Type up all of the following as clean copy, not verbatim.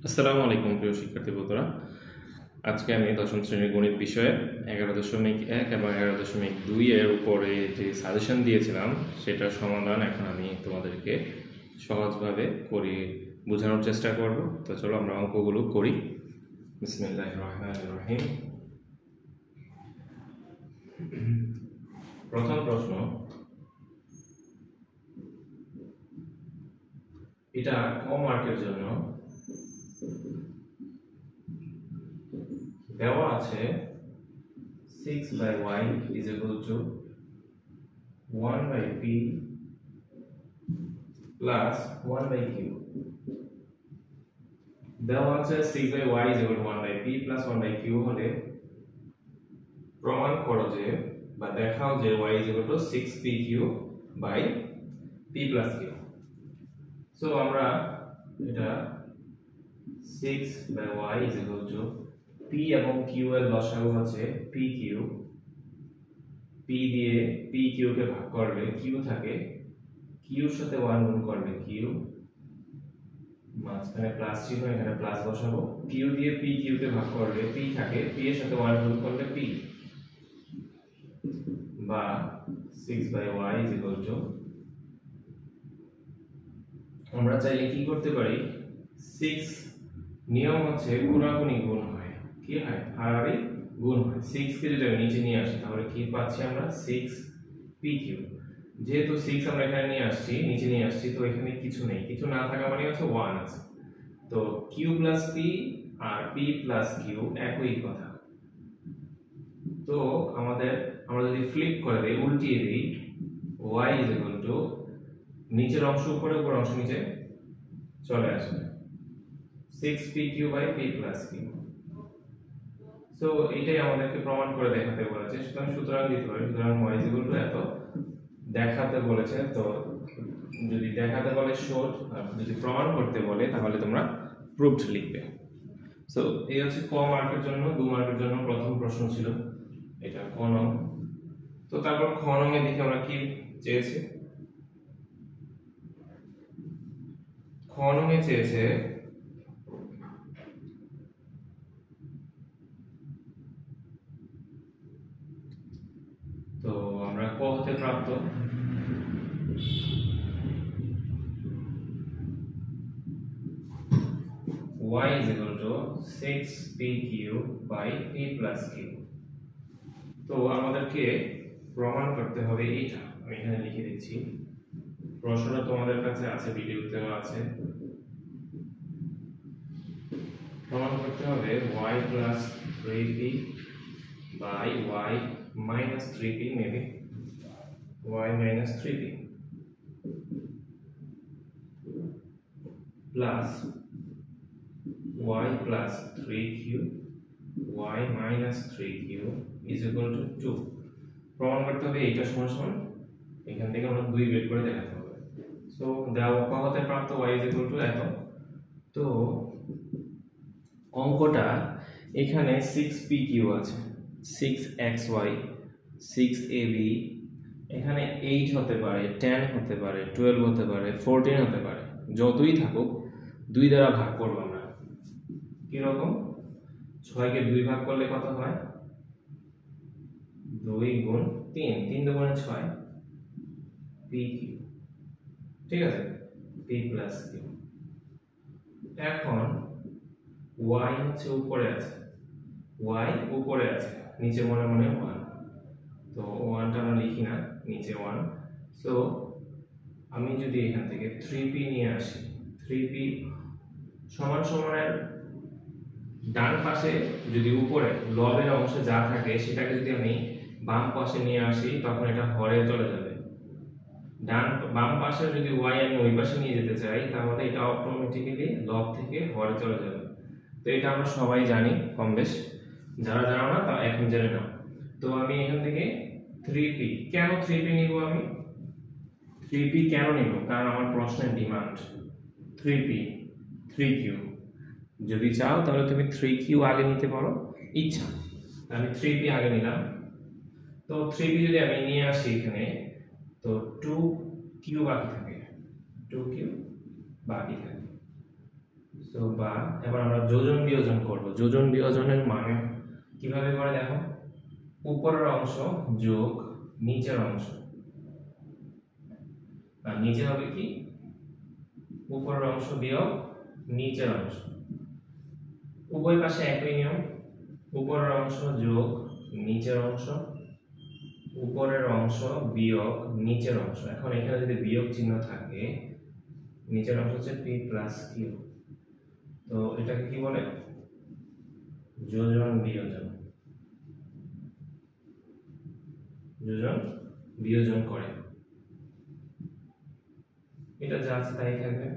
আসসালামু আলাইকুম প্রিয় শিক্ষার্থী বন্ধুরা। আজকে আমি দশম শ্রেণীর গণিত বিষয়ে 11.1 এবং 11.2 এর উপরে যে সাজেশন দিয়েছিলাম সেটার সমাধান এখন আমি তোমাদেরকে সহজভাবে করে বোঝানোর চেষ্টা করব। তো চলো আমরা অঙ্কগুলো করি। বিসমিল্লাহির রহমানির রহিম। প্রথম প্রশ্ন, এটা ক মার্কের জন্য দেওয়া আছে 6/y is equal to 1/p plus 1/q। দেওয়া আছে 6/y is equal to 1/p plus 1/q হলে প্রমাণ করো যে বা দেখাও যে y is equal to 6pq by p plus q। So আমরা এটা 6/y is equal to p এবং q এর লসাগু হচ্ছে pq, p দিয়ে pq কে ভাগ করলে q থাকে, q এর সাথে 1 গুণ করলে q, মাঝখানে প্লাস চিহ্ন, এখানে প্লাস বসাবো, q দিয়ে pq কে ভাগ করলে p থাকে, p এর সাথে 1 গুণ করলে p, বা 6/y is equal to, আমরা চাইলে কি করতে পারি, 6 নিয়ম হচ্ছে গুণাগুণি গুণ হয়, কি হয়, হারাহারি গুণ হয়। 6 কে যদি আমি নিচে নিয়ে আসি তাহলে কি পাচ্ছি আমরা, 6pq। যেহেতু 6 আমরা এখানে নিয়ে আসছি, নিচে নিয়ে আসছি, তো এখানে কিছু নেই, কিছু না থাকা মানে হচ্ছে 1 আছে, তো q plus p আর p plus q একই কথা। তো আমরা যদি ফ্লিপ করে দেই, উল্টিয়ে দেই, y is equal to নিচের অংশ উপরে, উপর অংশ নিচে চলে আসবে, 6pq by p plus q। So এটাই আমাদেরকে প্রমাণ করে দেখাতে বলেছে, সুতরাং দিতে পারি, সুতরাং y is equal to এত দেখাতে বলেছে। তো যদি দেখাতে বলে শোড, আর যদি প্রমাণ করতে বলে তাহলে তোমরা প্রুভড লিখবে। সো এই হচ্ছে ক মার্কের জন্য, 2 মার্কের জন্য প্রথম প্রশ্ন ছিল এটা, ক নং। তো তারপর খ নং এ দেখি আমরা কি চেয়েছে। খ নং এ চেয়েছে তো আমরা ক হতে প্রাপ্ত y is equal to 6pq by p plus q। তো আমাদেরকে প্রমাণ করতে হবে এটা, আমি এখানে লিখে দিচ্ছি, প্রশ্নটা তোমাদের কাছে আছে, ভিডিওতেও আছে। প্রমাণ করতে হবে y plus 3p by y minus 3p, maybe y minus 3p plus y plus 3q y minus 3q is equal to 2। প্রমাণ করতে হবে এইটা সমান সমান, এখান থেকে আমরা 2 বের করে দেখাতে হবে। সো দেওয়া ক হতে প্রাপ্ত y is equal to এত। তো অঙ্কটা এখানে 6pq আছে, 6xy, 6ab, এখানে 8 হতে পারে, 10 হতে পারে, 12 হতে পারে, 14 হতে পারে, যতই থাকুক 2 দ্বারা ভাগ করব আমরা। কি রকম, 6 কে 2 ভাগ করলে কত হয়, 2 গুণ 3, 3 দুগুণে 6, pq, ঠিক আছে, p plus q। এখন y হচ্ছে উপরে আছে, y উপরে আছে, নিচে মনে মনে 1, তো 1টা আমরা লিখি না, নিচে 1। সো আমি যদি এখান থেকে 3p নিয়ে আসি, 3p সমান সমানের ডান পাশে যদি উপরে লবের অংশে যা থাকে সেটাকে যদি আমি বাম পাশে নিয়ে আসি তখন এটা হরে চলে যাবে। বাম পাশে যদি y আমি ওই পাশে নিয়ে যেতে চাই তাহলে এটা অটোমেটিক্যালি লব থেকে হরে চলে যাবে। তো এটা আমরা সবাই জানি কম বেশ, যারা জানো না তা এখন জেনে নাও। তো আমি এখান থেকে 3p, কেন 3p নিব, আমি 3p কেন নিব, কারণ আমার প্রশ্নের ডিমান্ড 3p 3q। যদি চাও তাহলে তুমি 3q আগে নিতে পারো, ইচ্ছা, আমি 3p আগে নিলাম। তো 3p যদি আমি নিয়ে আসি এখানে, তো 2q বাকি থাকে, 2q বাকি থাকে। সো বা এবার আমরা যোজন বিয়োজন করব। যোজন বিয়োজনের মানে কিভাবে করে দেখো, উপরের অংশ যোগ নিচের অংশ, আর নিচে হবে কি উপরের অংশ বিয়োগ নিচের অংশ। উভয় পাশে একই নিয়ম, উপরের অংশ যোগ নিচের অংশ, উপরের অংশ বিয়োগ নিচের অংশ। এখন এখানে যদি বিয়োগ চিহ্ন থাকে, নিচের অংশ হচ্ছে p প্লাস q, তো এটাকে কি বলে যোজন বিয়োজন। যোজন বিয়োজন করে, এটা যা আছে তাই থাকবে।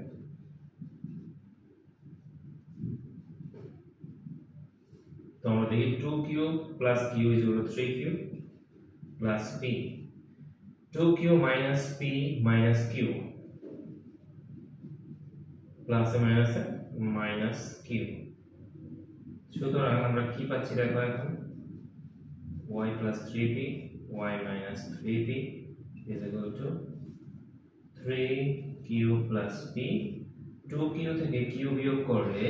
তো আমরা দেখি 2q plus q is equal to 3q plus p, 2q minus p minus q প্লাসে মাইনাসে মাইনাস q। সুতরাং আমরা কি পাচ্ছি দেখো এখন, y plus 3p y minus 3p is equal to 3q plus p। 2q থেকে q বিয়োগ করলে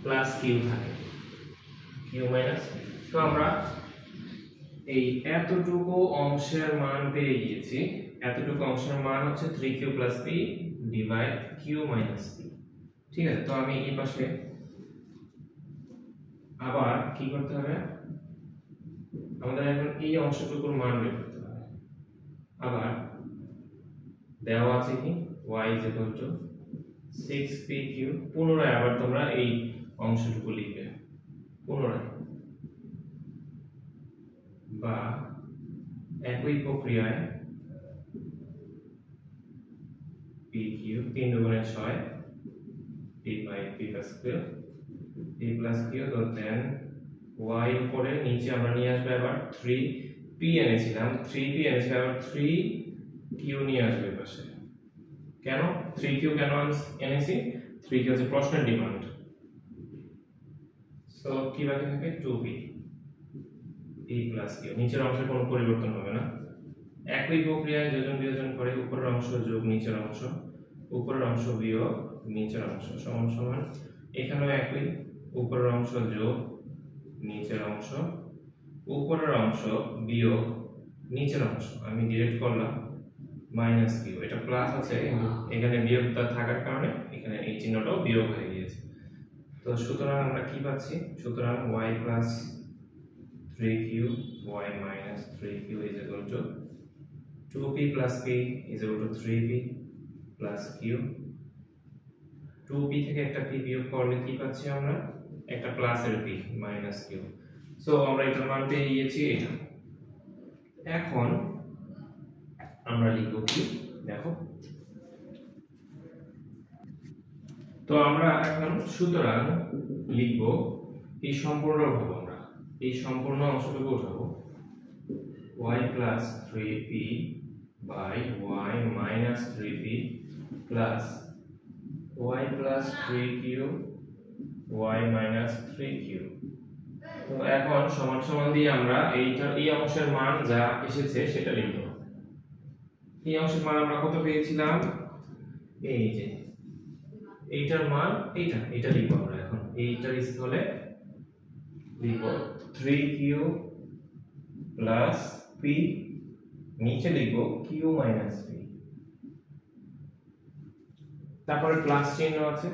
প্লাস q থাকে, q মাইনাস। তো আমরা এই এতটুকু অংশের মান পেয়ে গিয়েছি। এতটুকু অংশের মান হচ্ছে 3q plus p divide q minus p। ঠিক আছে, তো আমি এই পাশে আবার কি করতে হবে, আমাদের এখন এই অংশটুকুর মান বের করতে হবে। আবার দেওয়া আছে কি y is equal to 6pq, পুনরায় আবার তোমরা এই অংশটুকু লিখবে পুনরায়, বা একই প্রক্রিয়ায় pq 3 দুগুণে 6 p by p plus q, p plus q, তো দেন y উপরে নিচে আমরা নিয়ে আসবে আবার 3p এনেছিলাম, 3p এনেছিলাম, আবার 3q নিয়ে আসবে পাশে। কেন 3q কেন এনেছি, 3q হচ্ছে প্রশ্নের ডিমান্ড। সো কি বাকি থাকে 2p, p প্লাস q, নিচের অংশে কোনো পরিবর্তন হবে না। একই প্রক্রিয়ায় যোজন বিয়োজন করে উপরের অংশ যোগ নিচের অংশ, উপরের অংশ বিয়োগ নিচের অংশ সমান সমান, এখানেও একই, উপরের অংশ যোগ নিচের অংশ, উপরের অংশ বিয়োগ নিচের অংশ। আমি ডিরেক্ট করলাম মাইনাস q, এটা প্লাস আছে এখানে বিয়োগটা থাকার কারণে এখানে এই চিহ্নটাও বিয়োগ হয়ে গিয়েছে। তো সুতরাং আমরা কি পাচ্ছি, সুতরাং y plus 3q y minus 3q is equal to 2p plus p is equal to 3p plus q। 2p থেকে একটা p বিয়োগ করলে কি পাচ্ছি আমরা, একটা প্লাসের p মাইনাস q। সো আমরা এটার মান পেয়ে গিয়েছি এটা। এখন আমরা লিখব কি দেখো, তো আমরা এখন সুতরাং লিখব এই সম্পূর্ণ ভাগ, আমরা এই সম্পূর্ণ অংশটুকু উঠাবো y plus 3p by y minus 3p plus y plus 3q y minus 3q। তো এখন সমান সমান দিয়ে আমরা এই অংশের মান যা এসেছে সেটা লিখব। এই অংশের মান আমরা কত পেয়েছিলাম, এই যে এইটার মান এটা লিখব আমরা এখন। এইটার স্থলে লিখব 3q প্লাস p, নিচে লিখব q মাইনাস p, তারপরে প্লাস চিহ্ন আছে,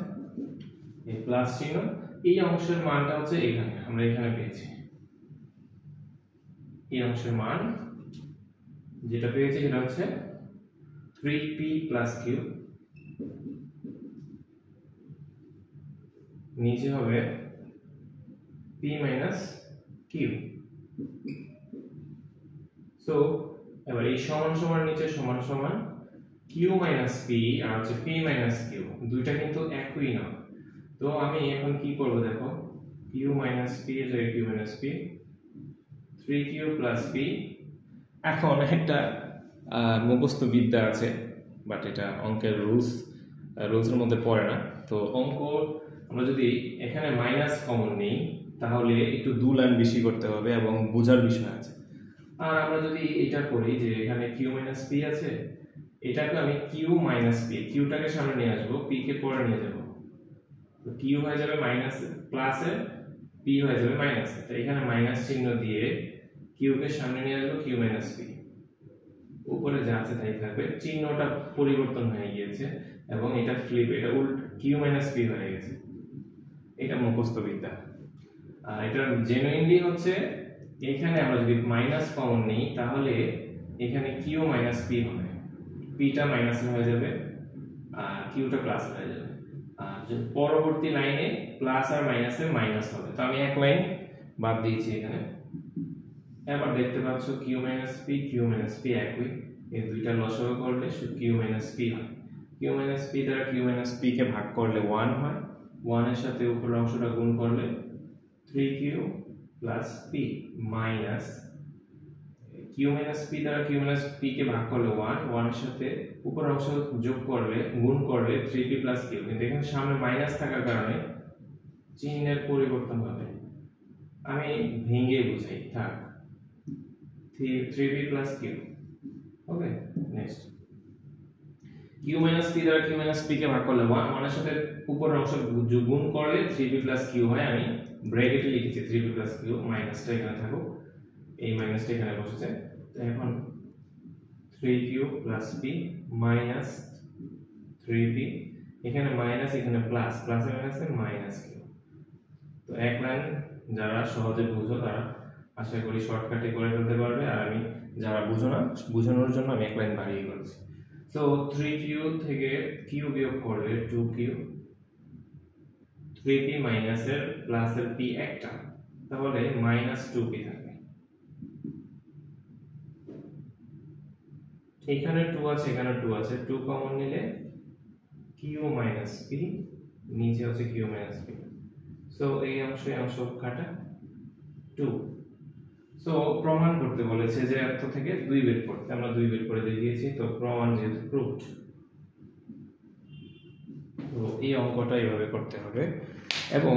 এই প্লাস চিহ্ন, এই অংশের মানটা হচ্ছে এখানে আমরা এখানে পেয়েছি। এই অংশের মান যেটা পেয়েছি সেটা হচ্ছে 3p প্লাস q, নিচে হবে p মাইনাস q। সো এবার এই সমান সমান নিচে সমান সমান q মাইনাস p আর হচ্ছে p মাইনাস q, দুইটা কিন্তু একই না। তো আমি এখন কি করব দেখো, q মাইনাস p এর জায়গায় q minus p, 3q plus p। এখন একটা মুখস্থ বিদ্যা আছে, বাট এটা অঙ্কের রুলসের মধ্যে পড়ে না। তো অঙ্ক আমরা যদি এখানে মাইনাস কমন নেই তাহলে একটু 2 লাইন বেশি করতে হবে এবং বোঝার বিষয় আছে। আর আমরা যদি এটা করি যে এখানে q মাইনাস p আছে, এটাকে আমি q মাইনাস p, q টাকে সামনে নিয়ে আসবো, p কে পরে নিয়ে যাব, তো কিউ হয়ে যাবে মাইনাস প্লাসে, পি হয়ে যাবে মাইনাসে। তো এখানে মাইনাস চিহ্ন দিয়ে কিউ কে সামনে নিয়ে আসবো, কিউ মাইনাস পি, উপরে যা আছে তাই থাকবে, চিহ্নটা পরিবর্তন হয়ে গিয়েছে এবং এটা ফ্লিপ, এটা উল্টো কিউ মাইনাস পি হয়ে গেছে। এটা মুখস্থ বিদ্যা। আর এটা জেনুইনলি হচ্ছে এখানে আমরা যদি মাইনাস কমন নিই তাহলে এখানে কিউ মাইনাস পি হবে, পিটা মাইনাস হয়ে যাবে আর কিউটা প্লাস হয়ে যাবে। আর পরবর্তী লাইনে প্লাস আর মাইনাসে মাইনাস হবে। তো আমি এক লাইন বাদ দিয়েছি এখানে। এবার দেখতে পাচ্ছ কিউ মাইনাস পি একই, এই দুইটা লসাগু করলে শুধু কিউ মাইনাস পি হয়। কিউ মাইনাস পি দ্বারা কিউ মাইনাস পি কে ভাগ করলে 1 হয়, 1 এর সাথে উপরের অংশটা গুণ করলে 3q plus P minus Q minus P দ্বারা কিউ মাইনাস পি কে ভাগ করলে 1, 1 এর সাথে উপরের অংশ যোগ করলে গুণ করলে 3p প্লাস কিউ। কিন্তু এখানে সামনে মাইনাস থাকার কারণে চিহ্নের পরিবর্তন হবে। আমি ভেঙে বুঝাই, থাক 3p প্লাস কিউ। ওকে, নেক্সট কিউ মাইনাস পি দ্বারা কিউ মাইনাস পি কে ভাগ করলে 1, 1 এর সাথে উপরের অংশ গুণ করলে 3p প্লাস কিউ হয়। আমি ব্র্যাকেটে লিখেছি 3p প্লাস কিউ, মাইনাসটা এখানে থাকুক, এই মাইনাসটা এখানে বসেছে। তো এখন 3q plus p minus 3p, এখানে মাইনাস এখানে প্লাস, প্লাসে মাইনাসে মাইনাস কিউ। তো এক লাইন যারা সহজে বুঝো তারা আশা করি শর্টকাটে করে ফেলতে পারবে, আর আমি যারা বুঝো না বোঝানোর জন্য আমি এক লাইন বাড়িয়ে করছি। তো 3q থেকে q বিয়োগ করলে 2q, 3p মাইনাসের প্লাসের p একটা, তাহলে মাইনাস 2p থাকে। এখানে 2 আছে, এখানে 2 আছে, 2 কমন নিলে q মাইনাস p, নিচে আছে q মাইনাস p। সো এই অংশ কাটা 2। সো প্রমাণ করতে বলেছে যে এত থেকে 2 বের করতে, আমরা 2 বের করে দেখিয়েছি। তো প্রমাণ যেহেতু প্রুভড, তো এই অঙ্কটা এইভাবে করতে হবে। এবং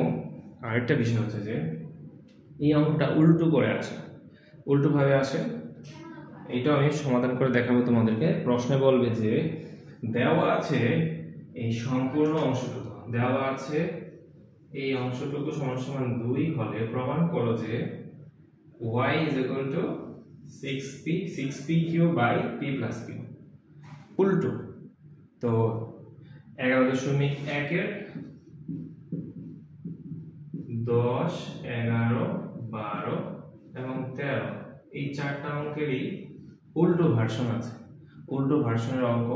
আরেকটা বিষয় হচ্ছে যে এই অঙ্কটা উল্টো করে আসে, উল্টো ভাবে আসে। এটা আমি সমাধান করে দেখাবো তোমাদেরকে। প্রশ্নে বলবে যে দেওয়া আছে এই সম্পূর্ণ অংশটুকু, দেওয়া আছে এই অংশটুকু সমান সমান 2 হলে প্রমাণ করো যে y is equal to 6pq by p plus q। উল্টো। তো 11.1 এর 10, 11, 12 এবং 13 এই চারটা অঙ্কেরই উল্টো ভার্সন আছে। উল্টো ভার্সনের অঙ্ক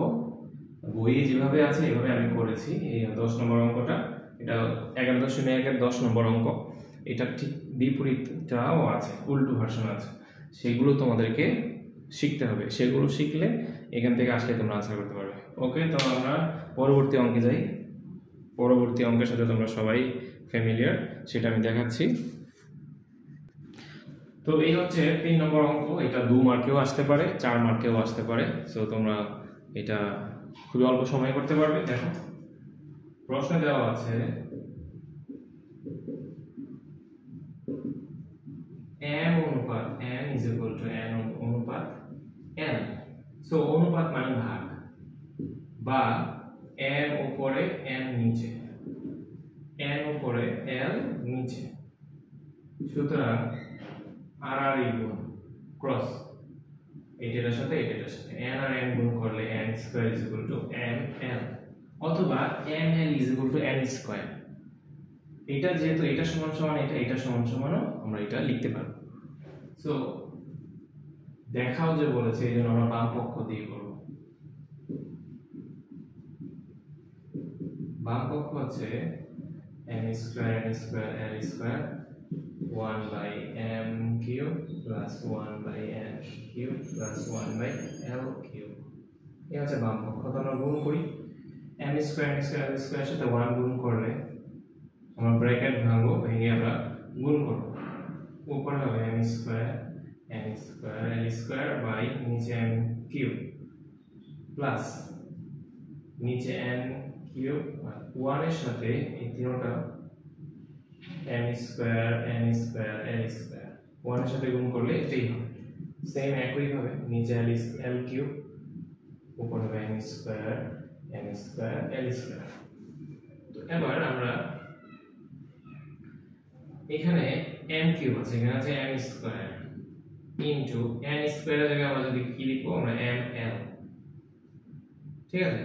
বইয়ে যেভাবে আছে এভাবে আমি করেছি। এই 10 নম্বর অঙ্কটা, এটা 11.1 এর 10 নম্বর অঙ্ক, এটা ঠিক বিপরীতটাও আছে, উল্টো ভার্সন আছে। সেগুলো তোমাদেরকে শিখতে হবে, সেগুলো শিখলে এখান থেকে আসলে তোমরা আনসার করতে পারবে। ওকে, তো আমরা পরবর্তী অঙ্কে যাই। পরবর্তী অঙ্কের সাথে তোমরা সবাই ফ্যামিলিয়ার, সেটা আমি দেখাচ্ছি। তো এই হচ্ছে 3 নম্বর অঙ্ক। এটা 2 মার্কেও আসতে পারে, 4 মার্কেও আসতে পারে। সো তোমরা এটা খুবই অল্প সময়ে করতে পারবে। দেখো প্রশ্নে দেওয়া আছে m অনুপাত n is equal to n অনুপাত l। সো অনুপাত মানে ভাগ, বা m উপরে n নিচে, n উপরে l নিচে। সুতরাং আর গুণ ক্রস এটার সাথে এটার সাথে n আর n গুণ করলে n square is equal to ml, অথবা ml is equal to n square. এটা যেহেতু এটা সমান সমান এটা, এটা সমান সমান আমরা এটা লিখতে পারবো। সো দেখাও যে বলেছে, এই জন্য আমরা বাম পক্ষ দিয়ে করব। বাম পক্ষ হচ্ছে n square l square 1 by m cube plus 1 by n cube plus 1 by l cube। এই হচ্ছে বাম পক্ষ। তো আমরা গুণ করি, m স্কয়ার l স্কয়ার সাথে 1 গুণ করলে আমরা ব্র্যাকেট ভাঙবো, ভেঙে আমরা গুণ করব। উপরে হবে m square l square by নিচে m কিউব প্লাস নিচে n কিউব 1 এর সাথে এই তিনটা m স্কয়ার l স্কয়ার 1 এর সাথে গুণ করলে এটাই হবে। সেম একই ভাবে নিচে l কিউব, উপরে হবে m স্কয়ার l স্কয়ার। তো এবার আমরা এখানে n কিউব আছে, এখানে আছে n স্কয়ার ইনটু n স্কয়ারের জায়গায় আমরা যদি কি লিখবো, আমরা ml, ঠিক আছে,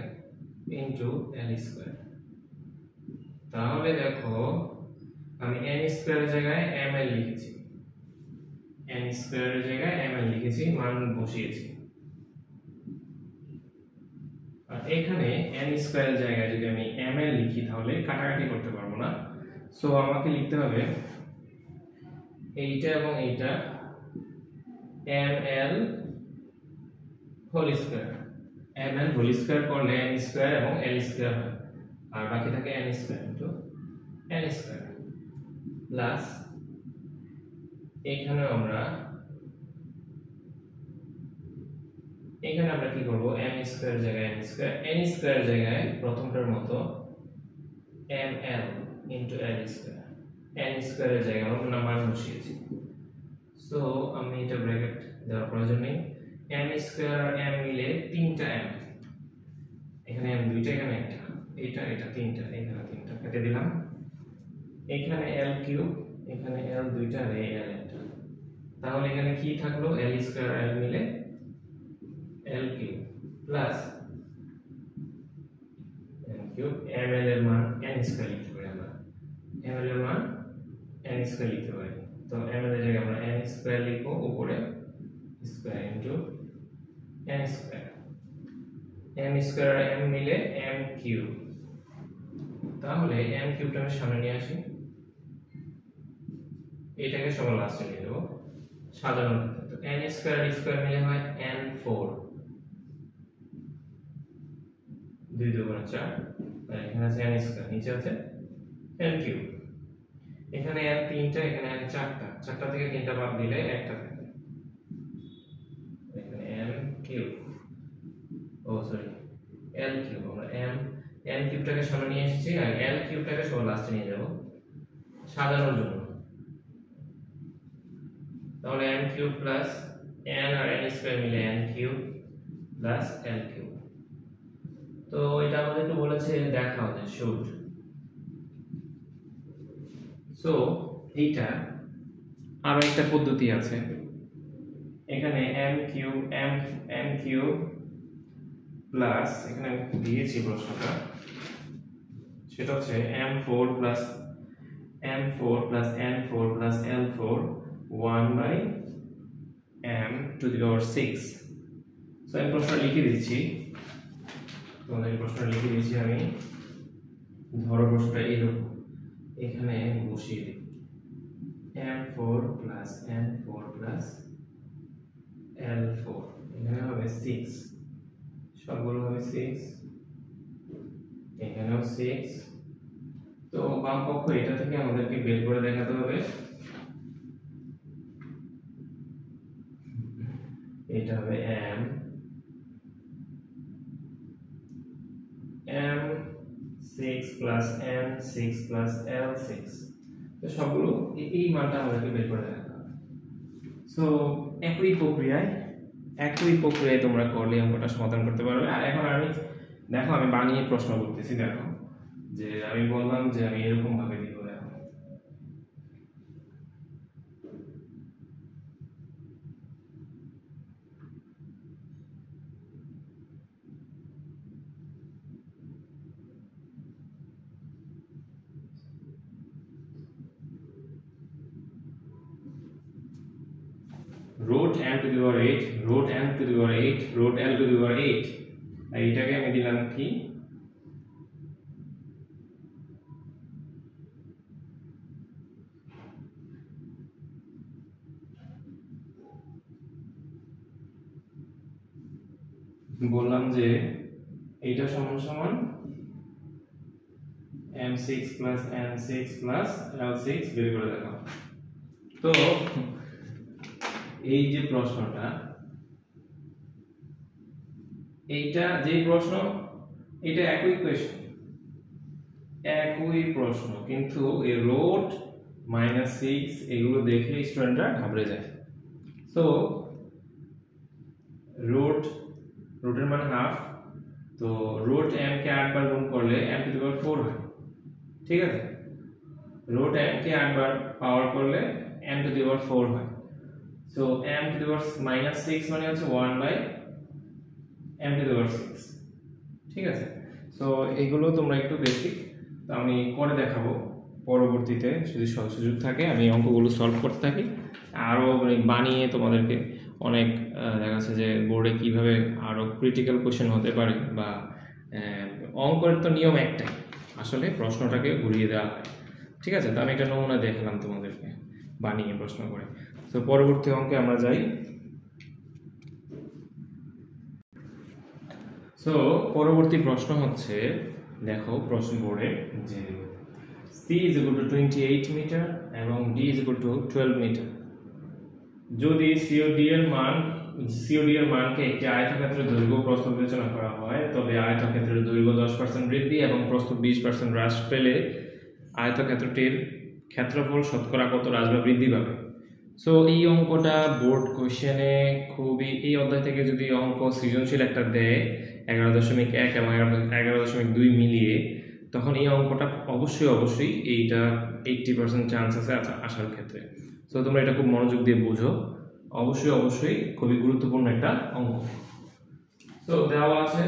ইনটু l স্কয়ার। তাহলে দেখো আমি n স্কয়ারের জায়গায় ml লিখেছি, n স্কয়ারের জায়গায় ml লিখেছি, মান বসিয়েছি। আর এখানে n স্কয়ারের জায়গায় যদি আমি ml লিখি তাহলে কাটাকাটি করতে পারবো না, সো আমাকে লিখতে হবে এইটা এবং এইটা ml whole square, ml whole square করলে n স্কয়ার এবং l স্কয়ার হয়, আর বাকি থাকে n square into n square plus এখানে আমরা কি করব, m স্কয়ার জায়গায় n স্কয়ার জায়গায় প্রথমটার মতো ml into l square, n স্কয়ারের জায়গায় আমরা মান বসিয়েছি। সো আমি এটা ব্র্যাকেট দেওয়ার প্রয়োজন নেই, m স্কয়ার আর m মিলে 3টা m, এখানে m দুইটা, এখানে একটা, এটা 3টা, এখানে 3টা কেটে দিলাম। এখানে l কিউব, এখানে l দুইটা আর এই l একটা, তাহলে এখানে কি থাকলো, l স্কয়ার আর l মিলে l cube plus n cube, ml এর মান n স্কয়ার লিখতে পারি আমরা, ml এর মান n স্কয়ার লিখতে পারি। তো ml এর জায়গায় আমরা n স্কয়ার লিখবো, উপরে square into n square, m square আর m মিলে m কিউব, তাহলে m কিউবটা আমি সামনে নিয়ে আসি, এটাকে সবার লাস্টে নিয়ে দেব সাধারণ ক্ষেত্রে। তো n স্কয়ার আর স্কয়ার মিলে হয় n4, 2 2 গুণ 4, আর এখানে আছে n স্কয়ার, নিচে আছে n কিউব, এখানে n 3টা, এখানে n 4টা, 4টা থেকে 3টা বাদ দিলে একটা থাকে, এখানে n কিউব, ও সরি l কিউব, আমরা n কিউবটাকে সামনে নিয়ে এসেছি আর l কিউবটাকে সবার লাস্টে নিয়ে যাব সাজানোর জন্য। তাহলে n কিউব প্লাস n আর n স্কয়ার মিলে n cube plus l cube. তো এটা আমাদেরকে বলেছে দেখাও যে শুড, সো এইটা আরো একটা পদ্ধতি আছে, এখানে m কিউব প্লাস, এখানে দিয়েছি প্রশ্নটা, সেটা হচ্ছে m4 plus n4 plus l4 1 by m to the power 6। So আমি প্রশ্নটা লিখে দিচ্ছি, তোমাদের প্রশ্নটা লিখে দিচ্ছি আমি, ধরো প্রশ্নটা এইরকম, এখানে বসিয়ে দিই m4 plus n4 plus l4, এখানে হবে 6, সবগুলো হবে 6, এখানেও 6। তো বাম পক্ষ এটা থেকে আমাদেরকে বের করে দেখাতে হবে, এটা হবে m6 plus n6 plus l6, তো সবগুলো এই মানটা আমাদেরকে বের করে দেখাতে হবে। সো একই প্রক্রিয়ায় তোমরা করলে অঙ্কটা সমাধান করতে পারবে। আর এখন আমি দেখো, আমি বানিয়ে প্রশ্ন করতেছি, দেখো যে আমি বললাম যে আমি এরকম ভাবে দিব, দেখো root m to the power 8, root n to the power 8, root l to the power 8, আর এটাকে আমি দিলাম কি, বললাম যে এইটা সমান সমান m6 plus n6 plus l6 বের করে দেখাও। তো এই যে প্রশ্নটা, এইটা যে প্রশ্ন, এটা একই প্রশ্ন, কিন্তু এই রুট -6 এগুলো দেখে স্টুডেন্টরা ঘাবড়ে যায়। সো রুটের মান হাফ, তো রুট m কে 8 বার গুণ করলে m টু দি পাওয়ার 4 হয়, ঠিক আছে। রুট m কে 8 বার পাওয়ার করলে m টু দি পাওয়ার 4 হয়। So m to the power -6 মানে হচ্ছে 1 by m to the power 6। ঠিক আছে, সো এগুলো তোমরা একটু বেসিক, তো আমি করে দেখাবো পরবর্তীতে যদি সুযোগ থাকে আমি অঙ্কগুলো সলভ করতে থাকি, আরও বানিয়ে তোমাদেরকে অনেক দেখা যাচ্ছে যে বোর্ডে কিভাবে আরও ক্রিটিক্যাল কোশ্চেন হতে পারে, বা অঙ্কের তো নিয়ম একটাই, আসলে প্রশ্নটাকে ঘুরিয়ে দেওয়া হয়। ঠিক আছে, তো আমি একটা নমুনা দেখালাম তোমাদেরকে বানিয়ে প্রশ্ন করে। তো পরবর্তী অঙ্কে আমরা যাই। সো পরবর্তী প্রশ্ন হচ্ছে, দেখো প্রশ্ন বোর্ডে যে c is equal to 28 metre এবং d is equal to 12 metre. যদি COD এর মানকে একটি আয়তক্ষেত্রের দৈর্ঘ্য প্রস্থ বিবেচনা করা হয়, তবে আয়তক্ষেত্রের দৈর্ঘ্য 10% বৃদ্ধি এবং প্রস্থ 20% হ্রাস পেলে আয়তক্ষেত্রটির ক্ষেত্রফল শতকরা কত হ্রাস বা বৃদ্ধি পাবে। সো এই অঙ্কটা বোর্ড কোশ্চেনে খুবই, এই অধ্যায় থেকে যদি অঙ্ক সৃজনশীল একটা দেয় 11.1 এবং 11.2 মিলিয়ে, তখন এই অঙ্কটা অবশ্যই এইটা 80% চান্স আছে আসার ক্ষেত্রে। সো তোমরা এটা খুব মনোযোগ দিয়ে বুঝো, অবশ্যই খুবই গুরুত্বপূর্ণ একটা অঙ্ক। সো দেওয়া আছে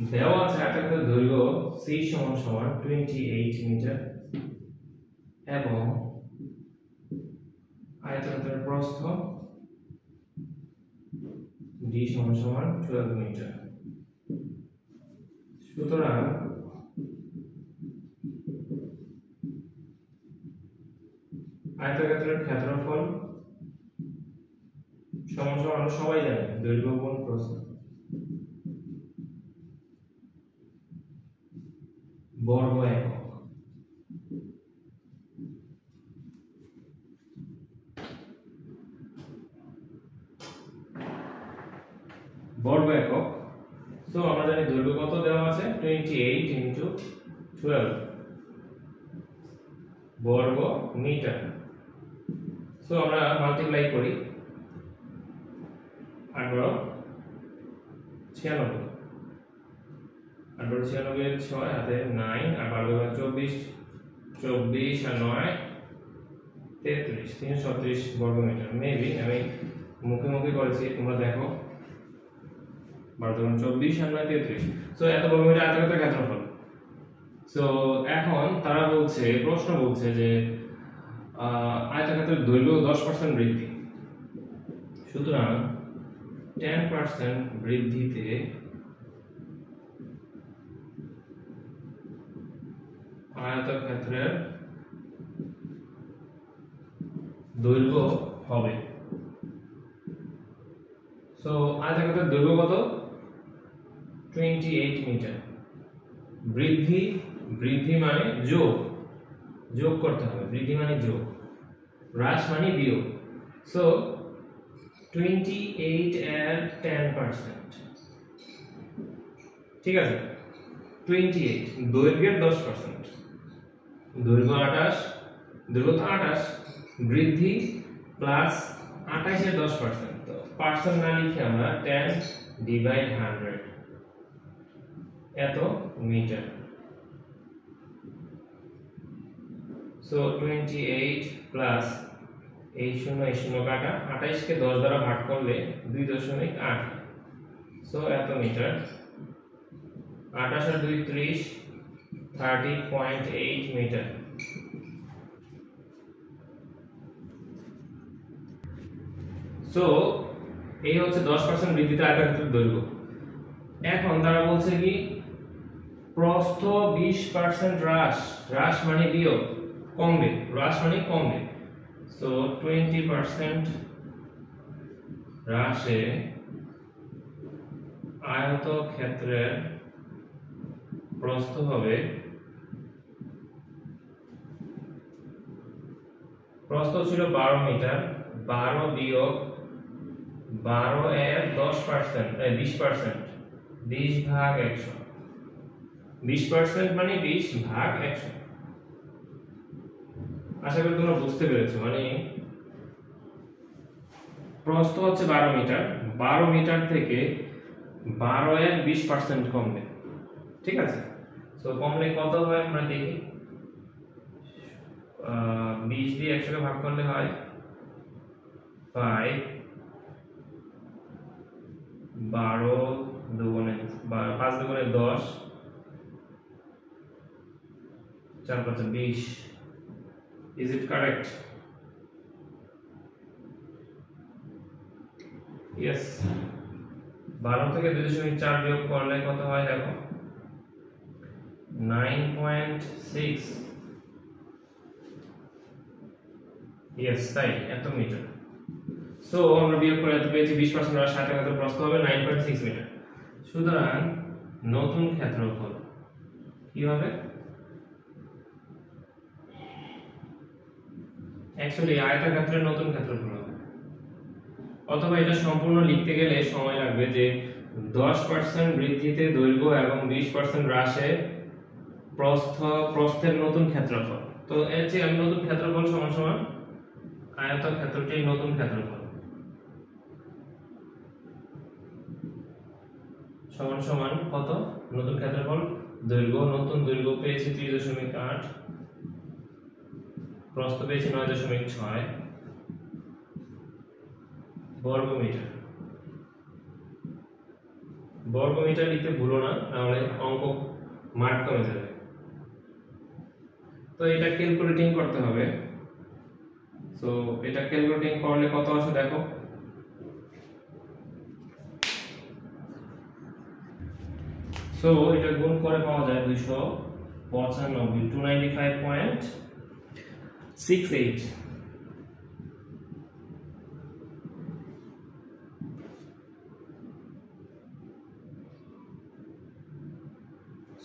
আয়তক্ষেত্রের দৈর্ঘ্য c = 28 মিটার এবং আয়তক্ষেত্রের প্রস্থ d = 12 মিটার। সুতরাং আয়তক্ষেত্রের ক্ষেত্রফল সমান সবাই জানে দৈর্ঘ্য গুণ প্রস্থ, বর্গ একক। সো আমরা জানি দৈর্ঘ্য কত দেওয়া আছে, 28 × 12 বর্গ মিটার। সো আমরা মাল্টিপ্লাই করি, 18 96 এর 6 হাতে 9 আর 12 24 24 আর 9 33 336 বর্গ মিটার। মেবি আমি মুখে করেছি, তোমরা দেখো 12 24 আর 9 33। সো এত বর্গ মিটার আয়তক্ষেত্রের ক্ষেত্রফল। সো এখন তারা প্রশ্ন বলছে যে আয়তক্ষেত্রের দৈর্ঘ্য 10% বৃদ্ধি, সুতরাং 10% বৃদ্ধিতে আয়তক্ষেত্রের দৈর্ঘ্য হবে। সো আয়তক্ষেত্রের দৈর্ঘ্য কত, 28 মিটার। বৃদ্ধি মানে যোগ করতে হবে, বৃদ্ধি মানে যোগ, হ্রাস মানে বিয়োগ। সো 28 এর 10%, ঠিক আছে, 28 দৈর্ঘ্যের 10%, দৈর্ঘ্য 28, দৈর্ঘ্য তো 28, বৃদ্ধি প্লাস 28 এর 10%, তো পার্সেন্ট না লিখে আমরা 10/100 এত মিটার। সো 28 প্লাস এই শূন্য কাটা, 28 কে 10 দ্বারা ভাগ করলে 2.8, সো এত মিটার। 28 আর 2 30, 30.8 মিটার। সো এই হচ্ছে 10% বৃদ্ধিতে আয়তক্ষেত্রের দৈর্ঘ্য। এখন তারা বলছে কি প্রস্থ 20% হ্রাস মানে বিয়োগ, কমবে, হ্রাস মানে কমবে। সো 20% হ্রাসে আয়তক্ষেত্রের প্রস্থ হবে, প্রস্থ ছিল 12 মিটার, 12 বিয়োগ 12 এর 10%, 20%, 20/100, 20% মানে 20/100। আশা করি তোমরা বুঝতে পেরেছো। মানে প্রস্থ হচ্ছে 12 মিটার, 12 মিটার থেকে 12 এর 20% কমবে, ঠিক আছে? তো কমলে কত হয় আমরা দেখি। 20 দিয়ে 100 কে ভাগ করলে হয় 5, 12 দুগুণে 5 দুগুণে 10, 4 5 20। Is it correct? Yes. 12 থেকে 2.4 বিয়োগ করলে কত হয় দেখো, 9.6। Yes, তাই এত মিটার। সো আমরা বিয়োগ করে এত পেয়েছি 20% আর 60 কত প্রস্থ হবে 9.6 মিটার। সুতরাং নতুন ক্ষেত্রফল কি হবে? অ্যাকচুয়ালি আয়তক্ষেত্রের নতুন ক্ষেত্রফল হবে। অথবা এটা সম্পূর্ণ লিখতে গেলে সময় লাগবে যে 10% বৃদ্ধিতে দৈর্ঘ্য এবং 20% হ্রাসে প্রস্থের নতুন ক্ষেত্রফল। তো এর চেয়ে আমি নতুন ক্ষেত্রফল সমান সমান আয়তক্ষেত্রটির নতুন ক্ষেত্রফল সমান সমান কত? নতুন ক্ষেত্রফল দৈর্ঘ্য, নতুন দৈর্ঘ্য পেয়েছি 30.8, প্রস্থ পেয়েছি 9.6 বর্গমিটার। বর্গমিটার লিখতে ভুলো না, তাহলে অঙ্ক মার্ক কমে যাবে। তো এটা ক্যালকুলেটিং করতে হবে। সো এটা ক্যালকুলেটিং করলে কত আসে দেখো, সো এটা গুণ করে পাওয়া যায় 295, 295.68।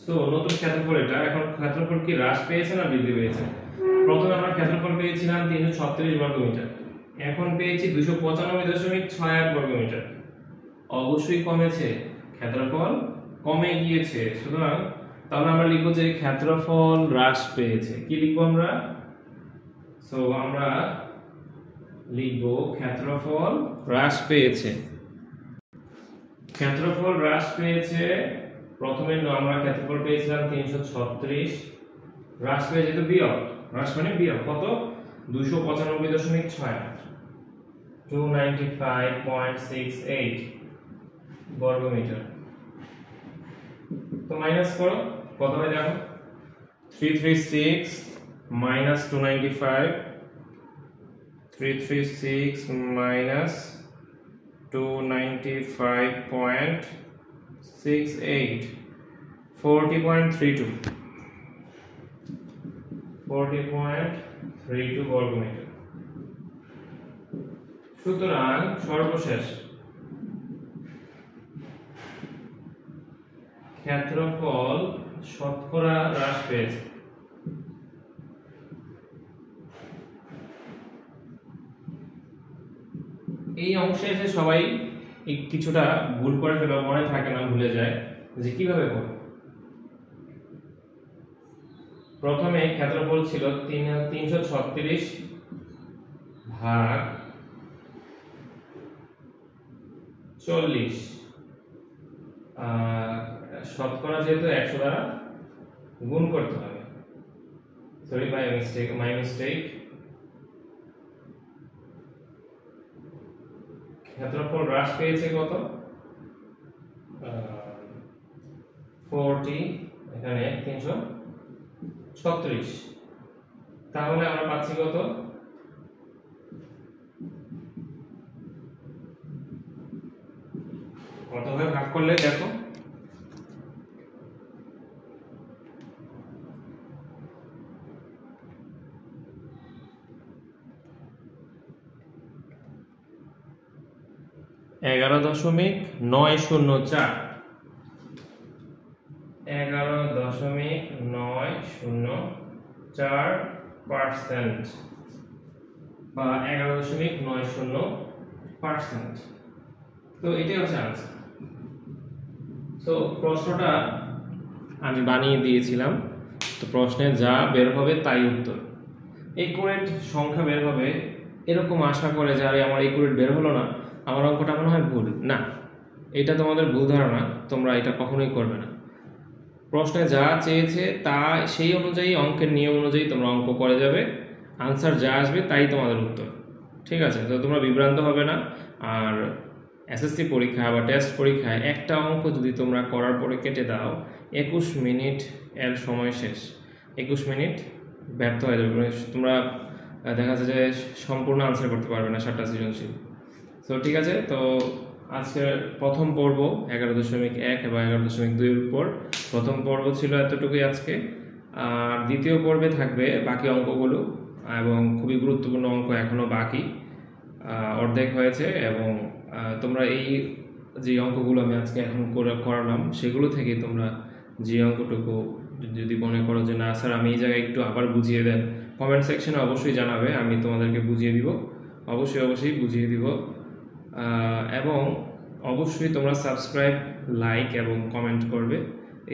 সো নতুন ক্ষেত্রফল এটা। এখন ক্ষেত্রফল কি হ্রাস পেয়েছে না বৃদ্ধি পেয়েছে? প্রথমে আমরা ক্ষেত্রফল পেয়েছিলাম 336 বর্গমিটার, এখন পেয়েছি 295.68 বর্গমিটার। অবশ্যই কমেছে, ক্ষেত্রফল কমে গিয়েছে। সুতরাং তাহলে আমরা লিখব যে ক্ষেত্রফল হ্রাস পেয়েছে। কি লিখব আমরা? সো আমরা লিখব ক্ষেত্রফল হ্রাস পেয়েছে। ক্ষেত্রফল হ্রাস পেয়েছে। প্রথমে আমরা ক্ষেত্রফল পেয়েছিলাম 336, হ্রাস পেয়েছে তো বিয়োগ, হ্রাস মানে বিয়োগ কত? 295.68, 295.68 বর্গমিটার। তো মাইনাস করো, কত হয় দেখো, 336 minus 295, 336 minus 295.68, 40.32, 40.32 বর্গমিটার। সুতরাং সর্বশেষ ক্ষেত্রফল শতকরা হ্রাস পেয়েছে। এই অংশে এসে সবাই কিছুটা ভুল করে ফেলে, মনে থাকে না, ভুলে যায় যে কিভাবে করব। প্রথমে ক্ষেত্রফল ছিল 336 ভাগ 40, শতকরা যেহেতু 100 দ্বারা গুণ করতে হবে। Sorry, my mistake. ক্ষেত্রফল হ্রাস পেয়েছে কত? 40, এখানে 336। তাহলে আমরা পাচ্ছি কত? কতভাবে ভাগ করলে দেখো, এগারো 11.904, 11.904% বা 11.90%। তো এটাই হচ্ছে আনসার। তো প্রশ্নটা আমি বানিয়ে দিয়েছিলাম, তো প্রশ্নে যা বের হবে তাই উত্তর। একুরেট সংখ্যা বের হবে এরকম আশা করে যে আরে আমার একুরেট বের হলো না, আমার অঙ্কটা মনে হয় ভুল। না, এটা তোমাদের ভুল ধারণা, তোমরা এটা কখনোই করবে না। প্রশ্নে যা চেয়েছে তা সেই অনুযায়ী, অঙ্কের নিয়ম অনুযায়ী তোমরা অঙ্ক করে যাবে, আনসার যা আসবে তাই তোমাদের উত্তর। ঠিক আছে? তো তোমরা বিভ্রান্ত হবে না। আর এসএসসি পরীক্ষা বা টেস্ট পরীক্ষায় একটা অঙ্ক যদি তোমরা করার পরে কেটে দাও, 21 মিনিট এর সময় শেষ, 21 মিনিট ব্যর্থ হয়ে যাবে। তোমরা দেখা যাচ্ছে যে সম্পূর্ণ আনসার করতে পারবে না 7টা সৃজনশীল। তো ঠিক আছে, তো আজকের প্রথম পর্ব 11.1 এবং 11.2 এর উপর প্রথম পর্ব ছিল এতটুকুই আজকে। আর দ্বিতীয় পর্বে থাকবে বাকি অঙ্কগুলো, এবং খুবই গুরুত্বপূর্ণ অঙ্ক এখনও বাকি, অর্ধেক হয়েছে। এবং তোমরা এই যে অঙ্কগুলো আমি আজকে এখন করালাম সেগুলো থেকে তোমরা যে অঙ্কটুকু যদি মনে করো যে না স্যার আমি এই জায়গায় একটু আবার বুঝিয়ে দেন, কমেন্ট সেকশনে অবশ্যই জানাবে, আমি তোমাদেরকে বুঝিয়ে দিব, অবশ্যই বুঝিয়ে দিব। এবং অবশ্যই তোমরা সাবস্ক্রাইব, লাইক এবং কমেন্ট করবে,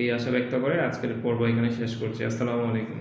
এই আশা ব্যক্ত করে আজকের পর্ব এখানে শেষ করছি। আসসালামু আলাইকুম।